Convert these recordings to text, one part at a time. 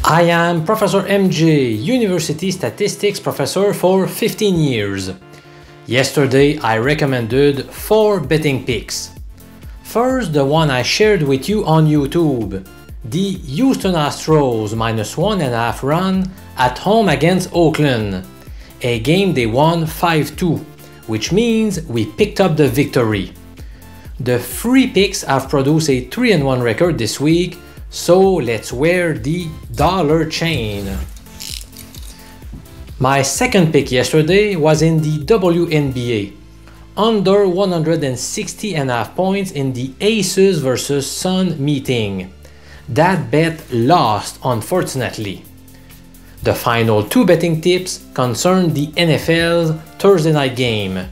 I am Professor MJ, University Statistics Professor for 15 years. Yesterday I recommended 4 betting picks. First, the one I shared with you on YouTube, the Houston Astros -1.5 run at home against Oakland, a game they won 5-2, which means we picked up the victory. The 3 picks have produced a 3-1 record this week, so let's wear the dollar chain. My second pick yesterday was in the WNBA, under 160.5 points in the Aces vs Sun meeting. That bet lost, unfortunately. The final 2 betting tips concern the NFL's Thursday night game.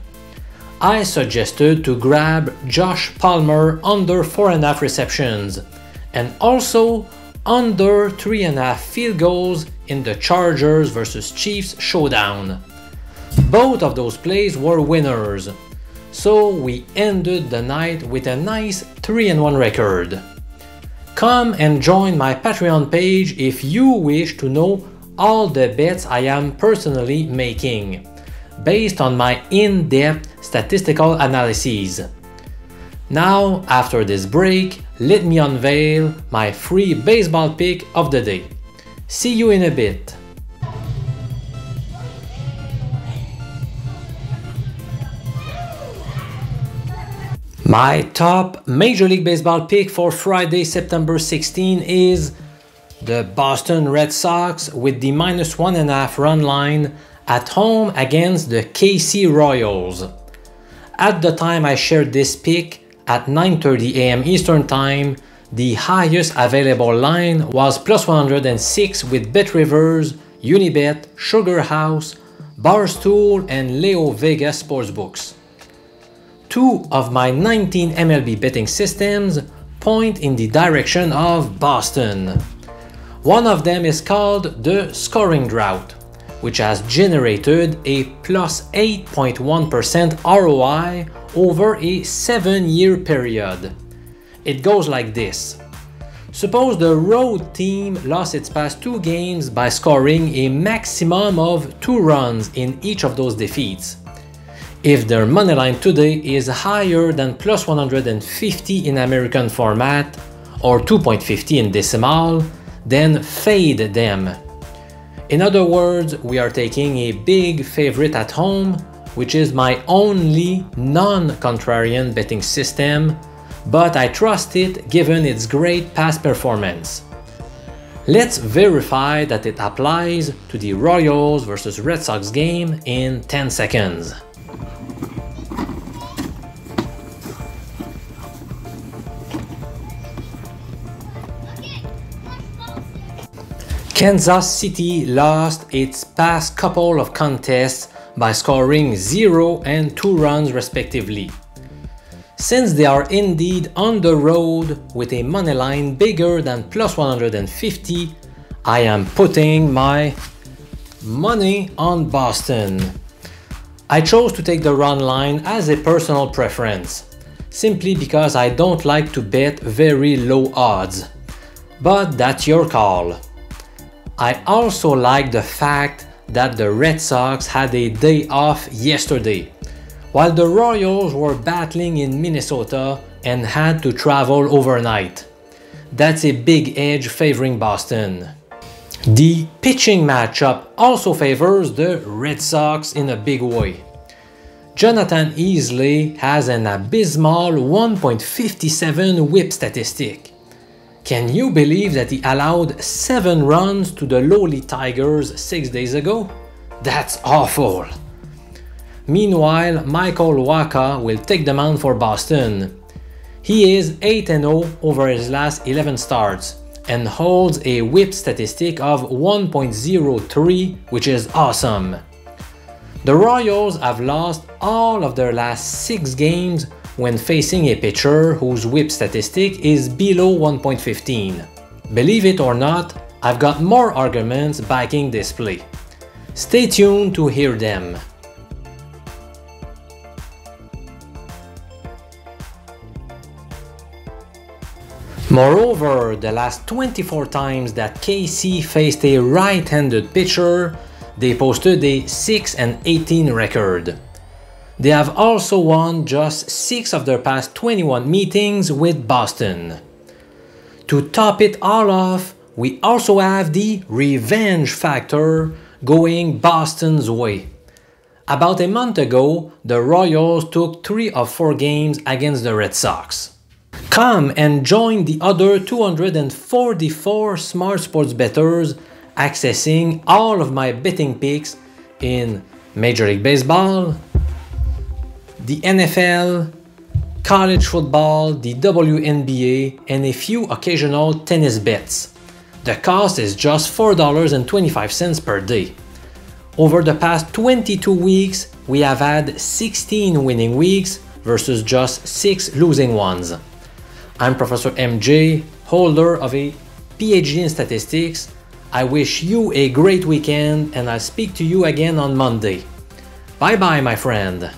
I suggested to grab Josh Palmer under 4.5 receptions, and also under 3.5 field goals in the Chargers vs Chiefs showdown. Both of those plays were winners, so we ended the night with a nice 3-1 record. Come and join my Patreon page if you wish to know all the bets I am personally making, based on my in-depth statistical analyses. Now, after this break, let me unveil my free baseball pick of the day. See you in a bit. My top Major League Baseball pick for Friday, September 16 is the Boston Red Sox with the -1.5 run line at home against the KC Royals. At the time I shared this pick, at 9:30 AM Eastern Time, the highest available line was +106 with BetRivers, Unibet, Sugar House, Barstool, and Leo Vegas Sportsbooks. 2 of my 19 MLB betting systems point in the direction of Boston. One of them is called the Scoring Drought, which has generated a +8.1% ROI over a 7-year period. It goes like this. Suppose the road team lost its past 2 games by scoring a maximum of 2 runs in each of those defeats. If their moneyline today is higher than +150 in American format or 2.50 in decimal, then fade them. In other words, we are taking a big favorite at home, which is my only non-contrarian betting system, but I trust it given its great past performance. Let's verify that it applies to the Royals vs Red Sox game in 10 seconds. Kansas City lost its past couple of contests by scoring 0 and 2 runs respectively. Since they are indeed on the road with a moneyline bigger than +150, I am putting my money on Boston. I chose to take the run line as a personal preference, simply because I don't like to bet very low odds, but that's your call. I also like the fact that the Red Sox had a day off yesterday, while the Royals were battling in Minnesota and had to travel overnight. That's a big edge favoring Boston. The pitching matchup also favors the Red Sox in a big way. Jonathan Easley has an abysmal 1.57 whip statistic. Can you believe that he allowed 7 runs to the lowly Tigers 6 days ago? That's awful. Meanwhile, Michael Wacha will take the mound for Boston. He is 8-0 over his last 11 starts and holds a whip statistic of 1.03, which is awesome. The Royals have lost all of their last 6 games when facing a pitcher whose whip statistic is below 1.15. Believe it or not, I've got more arguments backing this play. Stay tuned to hear them. Moreover, the last 24 times that KC faced a right-handed pitcher, they posted a 6-18 record. They have also won just 6 of their past 21 meetings with Boston. To top it all off, we also have the revenge factor going Boston's way. About a month ago, the Royals took 3 of 4 games against the Red Sox. Come and join the other 244 smart sports bettors accessing all of my betting picks in Major League Baseball, the NFL, college football, the WNBA, and a few occasional tennis bets. The cost is just $4.25 per day. Over the past 22 weeks, we have had 16 winning weeks versus just 6 losing ones. I'm Professor MJ, holder of a PhD in statistics. I wish you a great weekend and I'll speak to you again on Monday. Bye bye, my friend.